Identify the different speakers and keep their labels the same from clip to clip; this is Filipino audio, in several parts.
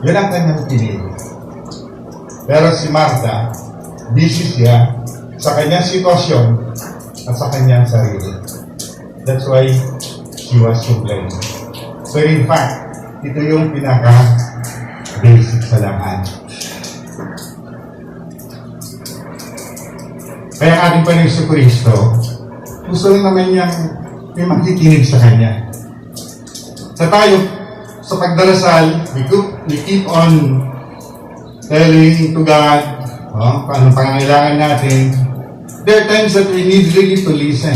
Speaker 1: Yun ang kanyang pinili. Pero si Martha, busy siya sa kanyang sitwasyon at sa kanyang sarili. That's why she was so blamed. So in fact, ito yung pinaka-basic sa lahat. Kaya ating Panginoon Kristo, gusto rin naman niyang may makikinig sa Kanya. Sa tayo, sa pagdarasal, we keep on telling to God, paano pangangailangan natin. There are times that we need really to listen.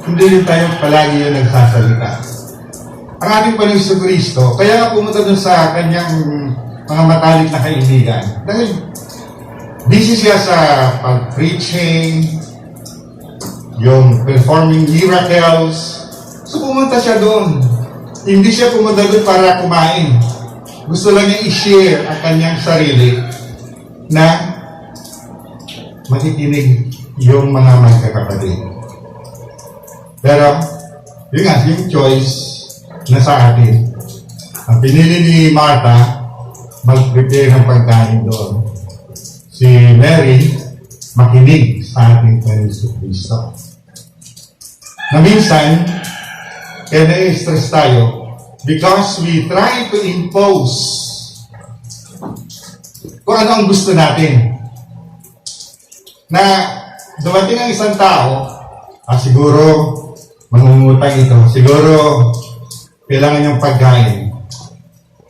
Speaker 1: Hindi rin tayo palagi yung nagsasalita. Ang ating Panginoon Kristo, kaya nga pumunta dun sa kanyang mga matalik na kaibigan. Dahil busy siya sa pag-preaching, yung performing miracles. So pumunta siya doon. Hindi siya pumunta doon para kumain. Gusto lang niya i-share ang kanyang sarili na makikinig yung mga magkakapatid. Pero, yun nga, yung choice na sa atin. Ang pinili ni Martha, mag-prepare ng pagkain doon. Si Mary, makinig sa ating Panginoon Kristo. Na minsan, kaya na-stress tayo because we try to impose kung ano ang gusto natin. Na dumating ang isang tao, siguro mangungutang ito, siguro kailangan niyang pagkain.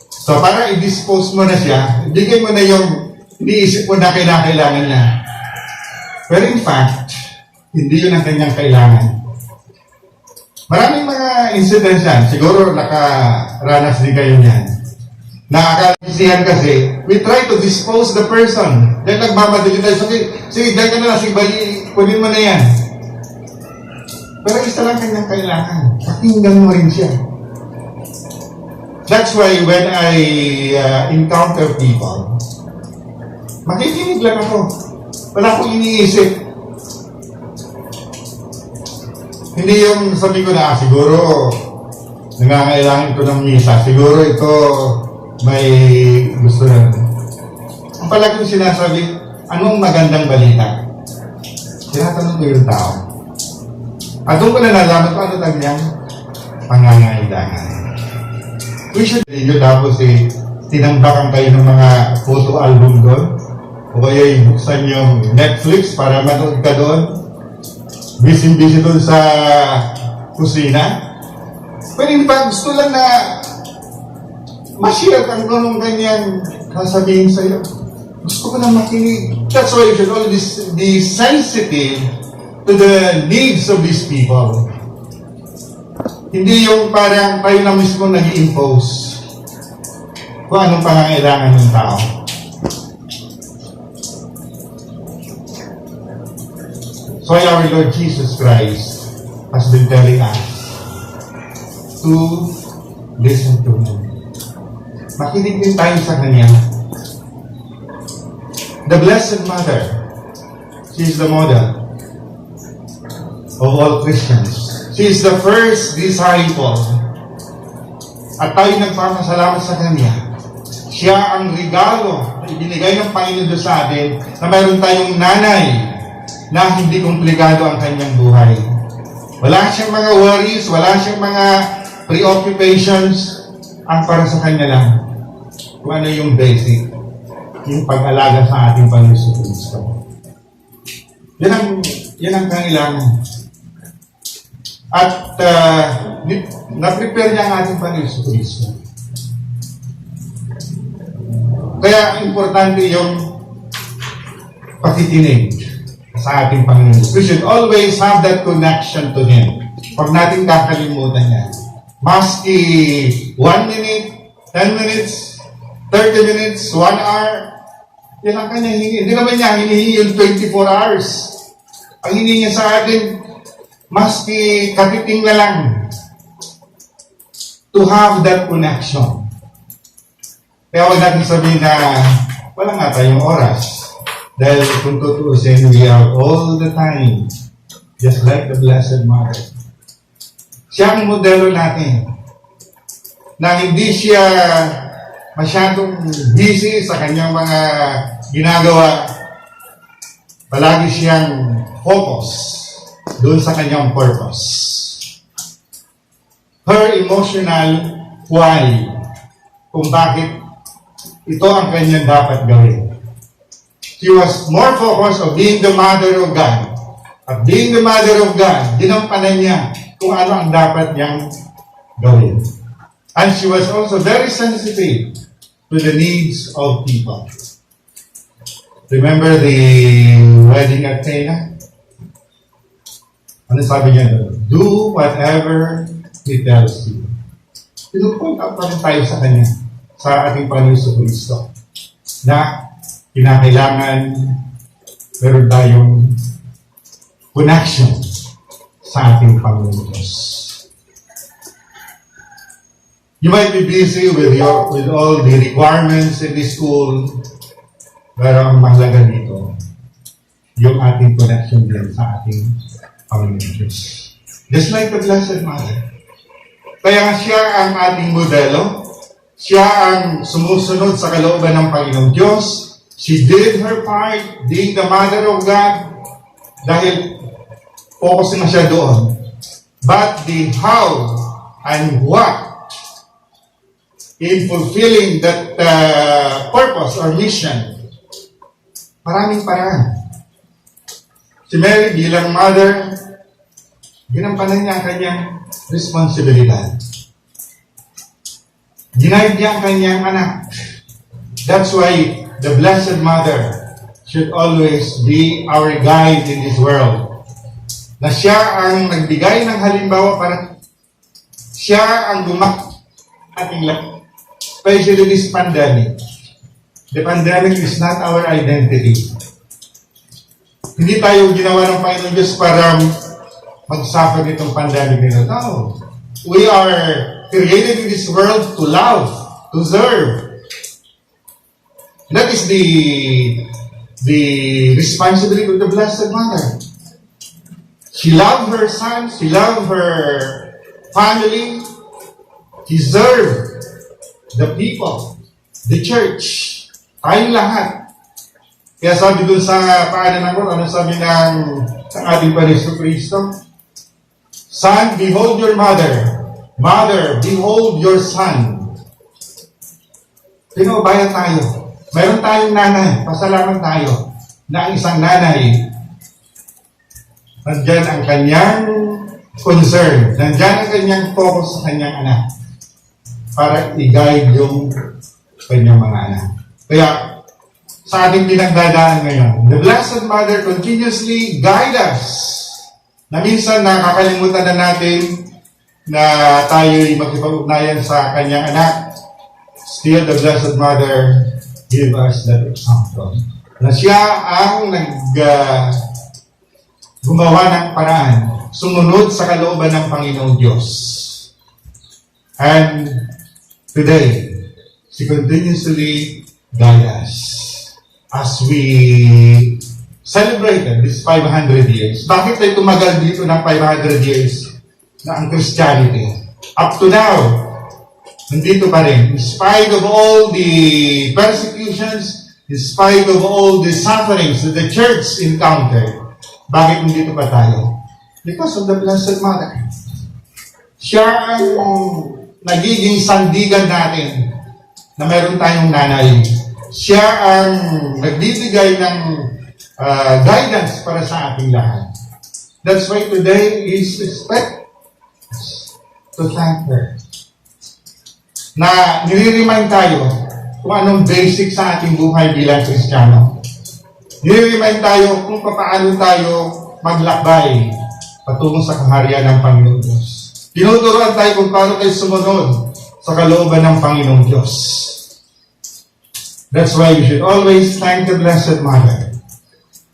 Speaker 1: So para i-dispose mo na siya, ibigay mo na yung iniisip mo na kailangan niya. Pero in fact, hindi yun ang kanyang kailangan. Maraming mga incidents yan. Siguro nakaranas din kayo niyan. Nakakalisihan kasi, we try to dispose the person. Dahil nagmamadali tayo. Sige, dahil ka na lang, sige, kunin mo na yan. Pero isa lang kanyang kailangan. Pakinggan mo rin siya. That's why when I encounter people, makikinig lang ako. Wala akong iniisip. Hindi yung sabi ko na, siguro nangangailangan ito ng misa. Siguro ito may gusto na. Ang palagi kong sinasabi, anong magandang balita? Tinatanong ko yung tao. At doon ko na nalaman ko ano kanyang pangangailangan. We should video tapos tinambakan kayo ng mga photo album doon. O kaya buksan yung Netflix para manood ka doon. Busy doon sa kusina. Pero in fact, gusto lang na ma-share kang anong kanyang sasabihin sa'yo. Gusto ko na makinig. That's why you should always be sensitive to the needs of these people. Hindi yung parang tayo na mismo nag-i-impose kung anong pangangailangan ng tao. So our Lord Jesus Christ has been telling us to listen to Him. Makinig din tayo sa Kanya. The Blessed Mother, she is the model of all Christians. She is the first disciple. At tayo nagpapasalamat sa Kanya. Siya ang regalo na ibinigay ng Panginoon sa atin na mayroon tayong nanay na hindi komplikado ang kanyang buhay. Wala siyang mga worries, wala siyang mga preoccupations. Ang para sa kanya lang, kung ano yung basic, yung pag-alaga sa ating Panginoon Kristo. Yan ang kailangan. At na-prepare niya ang ating Panginoon Kristo. Kaya importante yung pakikinig sa ating Panginoon. We should always have that connection to Him. Huwag natin kakalimutan yan. Maski 1 minute, 10 minutes, 30 minutes, 1 hour, yan ang kanya hinihingi. Hindi naman niya hinihingi yung 24 hours. Ang hinihingi sa atin, maski kapiting na lang, to have that connection. Kaya huwag natin sabihin na wala nga tayong oras. Dahil kung tutuusin, we are all the time, just like the Blessed Mother. Siya ang modelo natin. Na hindi siya masyadong busy sa kanyang mga ginagawa, palagi siyang focus doon sa kanyang purpose. Her emotional why, kung bakit ito ang kanyang dapat gawin. She was more focused on being the mother of God. At being the mother of God, ginampanan niya kung ano ang dapat niyang gawin. And she was also very sensitive to the needs of people. Remember the wedding at Cana? Ano sabi niya doon? Do whatever He tells you. Pinupunta pa rin tayo sa Kanya, sa ating Panginoon Kristo, na kinakailangan meron tayong connection sa ating Panginoon Diyos. You might be busy with all the requirements in the school, pero ang mahalaga dito, yung ating connection din sa ating Panginoon Diyos. Just like the Blessed Mother. Kaya siya ang ating modelo, siya ang sumusunod sa kalooban ng Panginoong Diyos. She did her part, being the Mother of God, dahil focus na siya doon. But the how and what in fulfilling that purpose or mission, maraming paraan. Si Mary bilang mother, ginampanan niya ang kanyang responsibilidad. Ginaid niya ang kanyang anak. That's why the Blessed Mother should always be our guide in this world. Na siya ang nagbigay ng halimbawa para siya ang ating lahat. Especially this pandemic. The pandemic is not our identity. Hindi tayo ginawa ng Panginoon Diyos para magsuffer nitong pandemic nito. No. We are created in this world to love, to serve. That is the responsibility of the Blessed Mother. She loved her son, she loved her family, she served the people, the church, tayong lahat. Kaya sabi dun sa paanan ko, ano sabi ng ating Panginoon Kristo? Son, behold your mother. Mother, behold your son. Pinubayan tayo. Mayroon tayong nanay. Pasalamat tayo na ang isang nanay, nandyan ang kanyang concern. Nandyan ang kanyang focus sa kanyang anak para i-guide yung kanyang mga anak. Kaya, sa ating pinagdadaan ngayon, the Blessed Mother continuously guide us na minsan nakakalimutan na natin na tayo'y makipag-ugnayan sa kanyang anak. Still, the Blessed Mother give us that example. Na siya ang gumawa ng paraan, sumunod sa kalooban ng Panginoong Diyos. And today, she continuously guide us as we celebrated this 500 years. Bakit tayo tumagal dito ng 500 years na ang Christianity? Up to now, nandito pa rin. In spite of all the persecutions, in spite of all the sufferings that the church encountered, bakit nandito pa tayo? Because of the Blessed Mother. Siya ang nagiging sandigan natin na meron tayong nanay. Siya ang nagbibigay ng guidance para sa ating lahat. That's why today is expect to thank her. Na nire-remind tayo kung anong basic sa ating buhay bilang Kristiyano. Nire-remind tayo kung paano tayo maglakbay patungo sa kaharian ng Panginoon Diyos. Tinuturuan tayo kung paano tayo sumunod sa kalooban ng Panginoong Diyos. That's why we should always thank the Blessed Mother.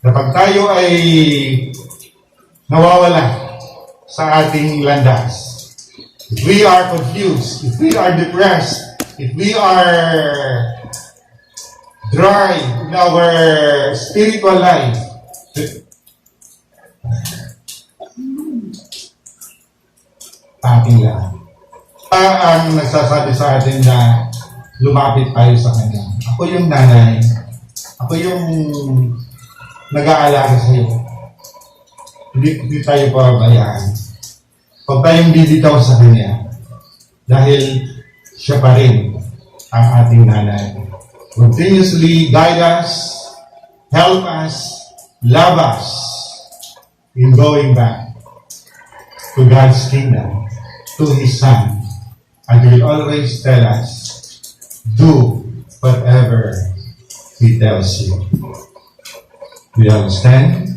Speaker 1: Kapag tayo ay nawawala sa ating landas, if we are confused, if we are depressed, if we are dry in our spiritual life, ating lahat. Ang nagsasabi sa atin na lumapit tayo sa Kanya. Ako yung nanay, ako yung nag-aalaga sa iyo. Hindi tayo pababayaan. Huwag tayong bibitaw sa Kanya dahil siya pa rin ang ating nanay. Continuously guide us, help us, love us in going back to God's kingdom, to His Son. And He will always tell us, do whatever He tells you. We all stand.